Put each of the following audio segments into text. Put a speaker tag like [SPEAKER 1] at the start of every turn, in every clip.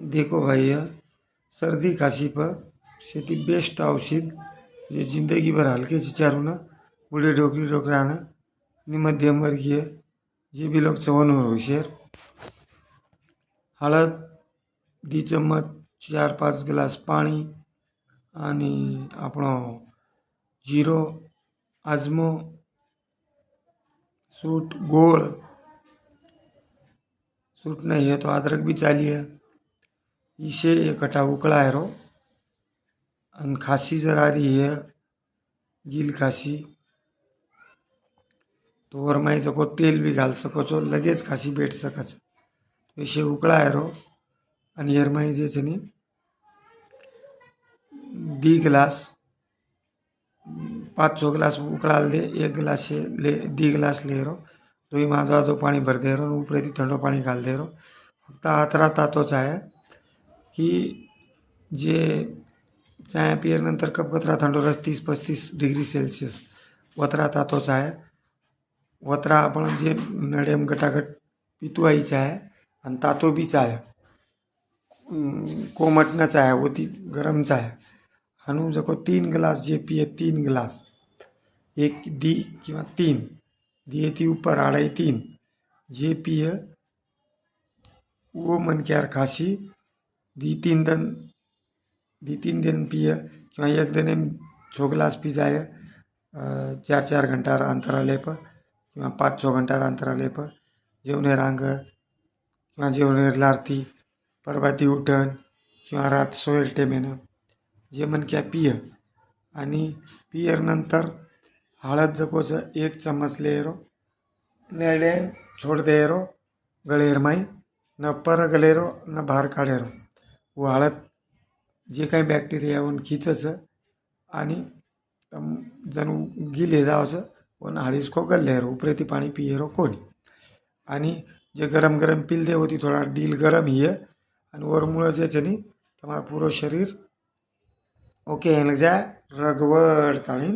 [SPEAKER 1] देखो भैया, सर्दी खांसी पर शेती बेस्ट औषध जे जिंदगी भर हलके चिचारू ना बुढ़े डोकरी डोकराना आणि मध्यमवर्गीय जे बी लोक चवणवर होशीर हळद दी चम्मच 4-5 ग्लास पाणी आणि આપણો जीरो आजमो सूट गोड़ सूट नहीं है तो अदरक भी चाहिए। इसे इकट्ठा उकड़ा है रो और खांसी जरा रही है गील खांसी तो और मैं सको तेल भी घाल सको छो लगेज खांसी बैठ सके तो इसे उकड़ा है रो અને એરમાં જે છે ને दी ग्लास 5-6 ग्लास उकळाल दे 1 ग्लास ले दी ग्लास ले रो तो ही माधो आधो पाणी भर दे रो ऊपर थी ठंडो पाणी घाल दे रो फक्त हातरा तातोच आहे की जे चाय पियर नंतर कपकतरा थंडो रस 30-35 डिग्री सेल्सियस वतरा तातोच आहे वतरा आपण जे नडेम गटागट पितवाईच आहे आणि तातो बी आहे कोमटनच आहे होती गरमच आहे हनु जको 3 ग्लास जे पिए 3 ग्लास 1 दी किंवा 3 दिए थी ऊपर 2.5-3 जे पिए वो मन के यार खांसी दी 3 दिन पिए किंवा 1 दिन 6 ग्लास पी जाए 4-4 घंटा अंतराले पर किंवा 5-6 घंटा अंतराले पर जेवणे रांग किंवा जेवणे लारती परबाती उठण किंवा रात सोयर टेमेनं जे मन क्या पिय आणि पियर नंतर हळद जकोच 1 चम्मच ले रो नेड़े छोड़ दे रो गलेर माई न पर गले रो न बाहर काढे रो वो हळद जे काही बॅक्टेरिया उन खींचच आणि जणू गिले जावचं वन हळीस को गले रो ऊपरे ती पाणी पिये रो कोणी आणि जे गरम गरम पील दे होती थोड़ा डील गरम ही है અને ઓરમૂળ જે છે ને તમારું પૂરો શરીર ઓકે એને જાય રગવડ તાણી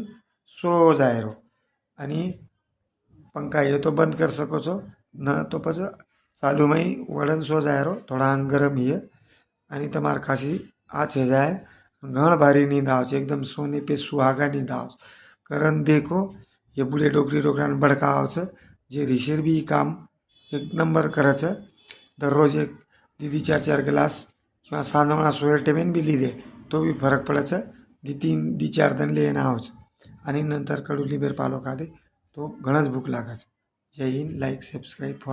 [SPEAKER 1] સો જાય રો અને पंखा ये तो बंद कर सको छो न तो પછી चालू में ही वड़न सो जाए रो थोड़ा अंग गरम ही है आणि तमार खांसी आछे जाए घण भारी नींद आवचे एकदम सोने पे सुहागा नींद आवचे करन देखो ये बुढ़े डोकरी डोकरान भड़का आवचे जे ऋषिर भी काम एक नंबर करच दररोज एक दीदी 4-4 ग्लास किंवा सांजवणा सोयर टेमेन बी ली दे तो भी फरक पड़च दी 3-4 दिन लेना आवच आणि नंतर कडुलिंबेर पालो खा दे तो घणच भूक लागच। जय हिंद, लाइक सब्सक्राइब फॉर